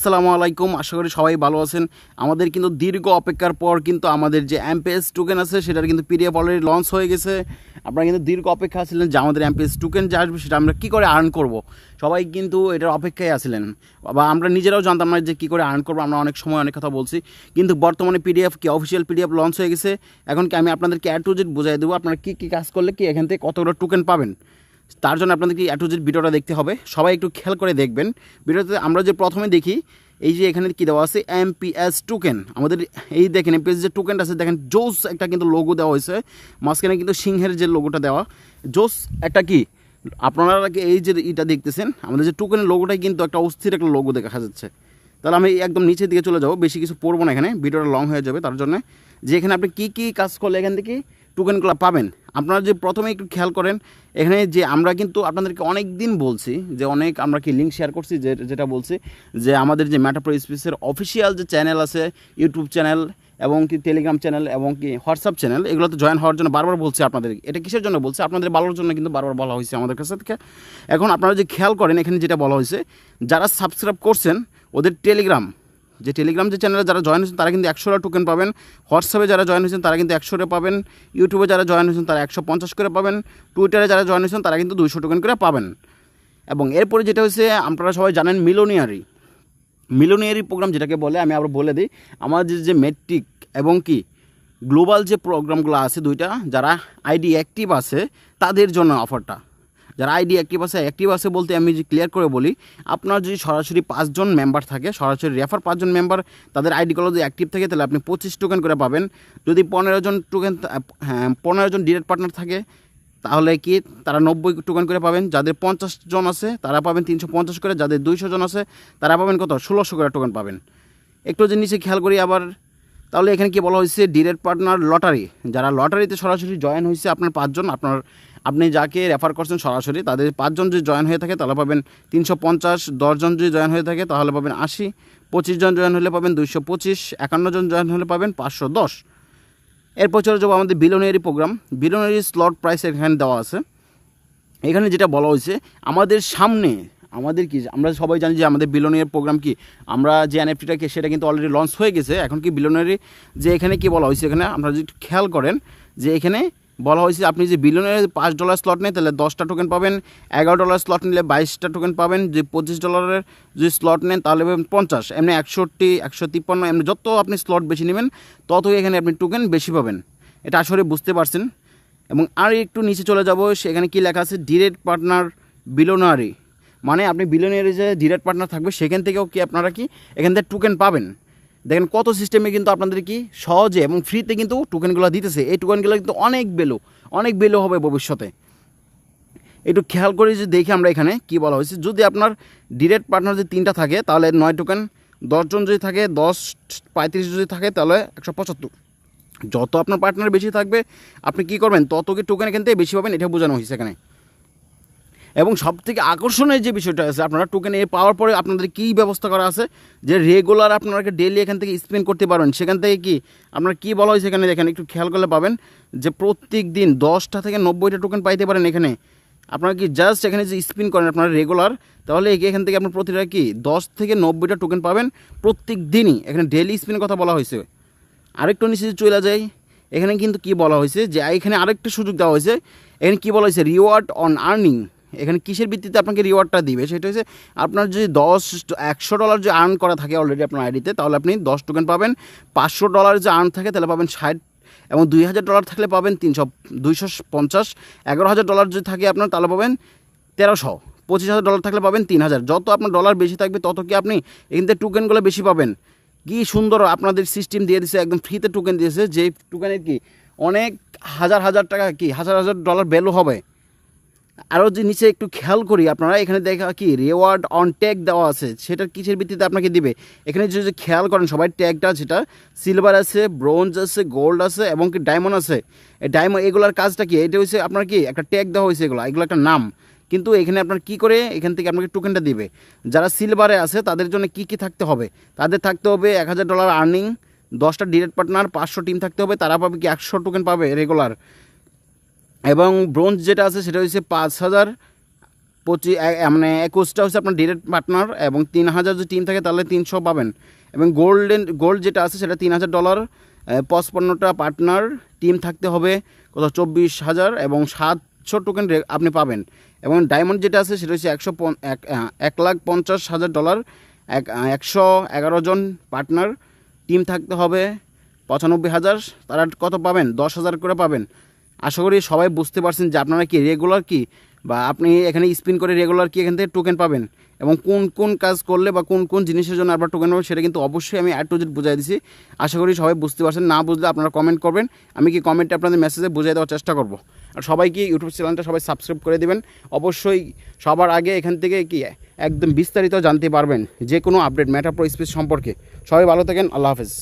আসসালামু আলাইকুম, আশা করি সবাই ভালো আছেন। আমাদের কিন্তু দীর্ঘ অপেক্ষার পর কিন্তু আমাদের যে এমপিএস টোকেন আছে সেটার কিন্তু পিডিএফ অলরেডি লঞ্চ হয়ে গেছে। আপনারা কিন্তু দীর্ঘ অপেক্ষা ছিলেন যে আমাদের এমপিএস টোকেন যে আসবে সেটা আমরা কী করে আর্ন করব। সবাই কিন্তু এটার অপেক্ষায় আছিলেন, বা আমরা নিজেরাও জানতাম না যে কী করে আর্ন করবো। আমরা অনেক সময় অনেক কথা বলছি, কিন্তু বর্তমানে পিডিএফ কি অফিসিয়াল পিডিএফ লঞ্চ হয়ে গেছে। এখন কি আমি আপনাদেরকে A to Z বুঝাই দেবো আপনারা কী কী কাজ করলে কি এখান থেকে কতগুলো টোকেন পাবেন। তার জন্য আপনাদেরকে A to Z ভিডিওটা দেখতে হবে। সবাই একটু খেয়াল করে দেখবেন ভিডিওতে। আমরা যে প্রথমে দেখি এই যে এখানে কী দেওয়া আছে এমপিএস টোকেন, আমাদের এই দেখেন এমপিএস যে টোকেনটা আছে, দেখেন জোস একটা কিন্তু লোগো দেওয়া হয়েছে, মাঝখানে কিন্তু সিংহের যে লোগোটা দেওয়া জোস একটা কি আপনারা এই যে এটা দেখতেছেন আমাদের যে টোকেনের লোগোটাই কিন্তু একটা অস্থির একটা লোগো দেখা যাচ্ছে। তাহলে আমি একদম নিচের দিকে চলে যাবো, বেশি কিছু পড়বো না, এখানে ভিডিওটা লং হয়ে যাবে। তার জন্য যে এখানে আপনি কী কী কাজ করলে এখান থেকে টোকেনগুলো পাবেন আপনারা যে প্রথমে একটু খেয়াল করেন। এখানে যে আমরা কিন্তু আপনাদেরকে অনেক দিন বলছি যে অনেক আমরা কি লিঙ্ক শেয়ার করছি যেটা বলছি যে আমাদের যে মেটাপ্রো স্পেসের অফিসিয়াল যে চ্যানেল আছে, ইউটিউব চ্যানেল এবং কি টেলিগ্রাম চ্যানেল এবং কি হোয়াটসঅ্যাপ চ্যানেল, এগুলোতে জয়েন হওয়ার জন্য বারবার বলছি আপনাদের। এটা কিসের জন্য বলছি? আপনাদের ভালোর জন্য কিন্তু বারবার বলা হয়েছে আমাদের কাছে থেকে। এখন আপনারা যে খেয়াল করেন এখানে যেটা বলা হয়েছে, যারা সাবস্ক্রাইব করছেন ওদের টেলিগ্রাম যে চ্যানেলে যারা জয়েন হয়েছেন তারা কিন্তু 100টা টোকেন পাবেন। হোয়াটসঅ্যাপে যারা জয়েন হয়েছেন তারা কিন্তু 100টা পাবেন। ইউটিউবে যারা জয়েন হয়েছেন তারা 150 করে পাবেন। টুইটারে যারা জয়েন হয়েছেন তারা কিন্তু 200 টোকেন করে পাবেন। এবং এরপরে যেটা হচ্ছে আপনারা সবাই জানেন মিলোনিয়ারি প্রোগ্রাম যেটাকে বলে, আমি আবার বলে দিই, আমাদের যে মেট্রিক এবং কি গ্লোবাল যে প্রোগ্রামগুলো আছে দুইটা, যারা আইডি অ্যাক্টিভ আছে তাদের জন্য অফারটা। যারা আইডি অ্যাক্টিভ আছে বলতে আমি যে ক্লিয়ার করে বলি, আপনার যদি সরাসরি 5 জন মেম্বার থাকে, সরাসরি রেফার 5 জন মেম্বার তাদের আইডিগুলো যদি অ্যাক্টিভ থাকে তাহলে আপনি 25 টোকেন করে পাবেন। যদি 15 জন 15 জন ডিরেক্ট পার্টনার থাকে তাহলে কি তারা 90 টোকেন করে পাবেন। যাদের 50 জন আছে তারা পাবেন 350 করে। যাদের 200 জন আছে তারা পাবেন কত? 1600 করে টোকেন পাবেন। একটু যে নিচে খেয়াল করি আবার, তাহলে এখানে কি বলা হয়েছে, ডিরেক্ট পার্টনার লটারি, যারা লটারিতে সরাসরি জয়েন হয়েছে আপনার 5 জন, আপনি যাকে রেফার করছেন সরাসরি তাদের 5 জন যদি জয়েন হয়ে থাকে তাহলে পাবেন 350, 10 জন যদি জয়েন হয়ে থাকে তাহলে পাবেন 80, 25 জন জয়েন হলে পাবেন 225, 51 জন জয়েন হলে পাবেন 510। এরপর চলে যাবো আমাদের বিলিয়নারি প্রোগ্রাম। বিলিয়নারি স্লট প্রাইস এখানে দেওয়া আছে। এখানে যেটা বলা হয়েছে আমাদের সামনে আমরা সবাই জানি যে আমাদের বিলিয়নারি প্রোগ্রাম কি, আমরা যে এনএফটিটাকে সেটা কিন্তু অলরেডি লঞ্চ হয়ে গেছে। এখন কি বিলিয়নারি যে এখানে কি বলা হয়েছে, এখানে আপনারা যদি খেয়াল করেন যে এখানে বলা হয়েছে আপনি যে বিলিয়নারি $5 স্লট নেন তাহলে 10টা টোকেন পাবেন, $11 স্লট নিলে 22টা টোকেন পাবেন, যে $25 যদি স্লট নেন তাহলে পাবেন 50, এমনি 61, 153, এমনি যত আপনি স্লট বেশি নেবেন ততই এখানে আপনি টোকেন বেশি পাবেন। এটা আসলে বুঝতে পারছেন। এবং আর একটু নিচে চলে যাব, সেখানে কি লেখা আছে, ডিরেক্ট পার্টনার বিলিয়নারি, মানে আপনি বিলিয়নারি যে ডিরেক্ট পার্টনার থাকবে সেখান থেকেও কি আপনারা কি এখান থেকে টোকেন পাবেন। দেখেন কত সিস্টেমে কিন্তু আপনাদের কি সহজে এবং ফ্রিতে কিন্তু টোকেনগুলো দিতেছে। এই টোকেনগুলো কিন্তু অনেক ভ্যালু হবে ভবিষ্যতে। একটু খেয়াল করে যে দেখি আমরা এখানে কি বলা হয়েছে, যদি আপনার ডিরেক্ট পার্টনার যদি 3টা থাকে তাহলে 9 টোকেন, 10 জন যদি থাকে 10, 35 যদি থাকে তাহলে 175। যত আপনার পার্টনার বেশি থাকবে আপনি কি করবেন তত কি টোকেন এখান থেকে বেশি পাবেন, এটা বোঝানো হয়েছে এখানে। এবং সবথেকে আকর্ষণীয় যে বিষয়টা আছে, আপনারা টোকেন পাওয়ার পরে আপনাদের কী ব্যবস্থা করা আছে যে রেগুলার আপনারা ডেইলি এখান থেকে স্পেন্ড করতে পারবেন। সেখান থেকে কি আপনার কী বলা হয়েছে এখানে দেখেন, একটু খেয়াল করলে পাবেন যে প্রত্যেক দিন 10টা থেকে 90টা টোকেন পাইতে পারেন। এখানে আপনারা কি জাস্ট এখানে যে স্পিন করেন আপনারা রেগুলার, তাহলে এখান থেকে আপনার প্রতিটা কি 10 থেকে 90টা টোকেন পাবেন প্রত্যেক দিনই। এখানে ডেইলি স্পিনের কথা বলা হয়েছে। আরেকটু নিচে চলে যাই, এখানে কিন্তু কি বলা হয়েছে যে এখানে আরেকটা সুযোগ দেওয়া হয়েছে। এখানে কি বলা হয়েছে, রিওয়ার্ড অন আর্নিং। এখানে কিসের ভিত্তিতে আপনাকে রিওয়ার্ডটা দিবে সেটা হচ্ছে আপনার যদি $100 যে আর্ন করা থাকে অলরেডি আপনার আইডিতে তাহলে আপনি 10 টোকেন পাবেন। $500 যে আর্ন থাকে তাহলে পাবেন 60, এবং $2000 থাকলে পাবেন 250, $11,000 যদি থাকে আপনার তাহলে পাবেন 1300, $25,000 থাকলে পাবেন 3000। যত আপনার ডলার বেশি থাকবে তত কি আপনি এখান থেকে টোকেনগুলো বেশি পাবেন। কি সুন্দর আপনাদের সিস্টেম দিয়ে দিয়েছে, একদম ফ্রিতে টোকেন দিয়েছে, যে টোকেনের কি অনেক হাজার টাকা কি হাজার ডলার ভ্যালু হবে। আরও যে নিচে একটু খেয়াল করি আপনারা, এখানে দেখা কি রিওয়ার্ড অন ট্যাগ দেওয়া আছে, সেটার কিসের ভিত্তিতে আপনাকে দিবে। এখানে যদি খেয়াল করেন সবাই ট্যাগটা, যেটা সিলভার আছে, ব্রোঞ্জ আছে, গোল্ড আছে এবং কি ডায়মন্ড আছে। এই ডায়মন্ড এগুলোর কাজটা কি, এটা হচ্ছে আপনার কি একটা ট্যাগ দেওয়া হয়েছে, এগুলো একটা নাম। কিন্তু এখানে আপনার কি করে এখান থেকে আপনাকে টোকেনটা দিবে। যারা সিলভারে আছে তাদের জন্য কি থাকতে হবে, তাদের থাকতে হবে $1000 আর্নিং, 10টা ডিরেক্ট পার্টনার, 500 টিম থাকতে হবে, তারা পাবে কি 100 টোকেন পাবে রেগুলার। এবং ব্রোঞ্জ যেটা আছে সেটা হচ্ছে 5000 মানে 21টা হচ্ছে আপনার ডিরেক্ট পার্টনার, এবং 3000 যদি টিম থাকে তাহলে 300 পাবেন। এবং গোল্ড যেটা আছে সেটা $3000, 55টা পার্টনার টিম থাকতে হবে, কত 24,000 এবং 700 টোকেন আপনি পাবেন। এবং ডায়মন্ড যেটা আছে সেটা হচ্ছে $1,50,000, 111 জন পার্টনার টিম থাকতে হবে, 95,000, তারা কত পাবেন? 10,000 করে পাবেন। আশা করি সবাই বুঝতে পারছেন যে আপনারা কি রেগুলার কি, বা আপনি এখানে স্পিন করে রেগুলার কি এখান থেকে টোকেন পাবেন, এবং কোন কোন কাজ করলে বা কোন কোন জিনিসের জন্য আপনার টোকেন পাবেন, সেটা কিন্তু অবশ্যই আমি A to Z বুঝাই দিছি। আশা করি সবাই বুঝতে পারছেন। না বুঝলে আপনারা কমেন্ট করবেন, আমি কি কমেন্টে আপনাদের মেসেজে বুঝিয়ে দেওয়ার চেষ্টা করব। আর সবাইকে ইউটিউব চ্যানেলটা সবাই সাবস্ক্রাইব করে দেবেন অবশ্যই। সবার আগে এখান থেকে কি একদম বিস্তারিত জানতে পারবেন যে কোনো আপডেট মেটা প্রো স্পেস সম্পর্কে। সবাই ভালো থাকেন, আল্লাহ হাফেজ।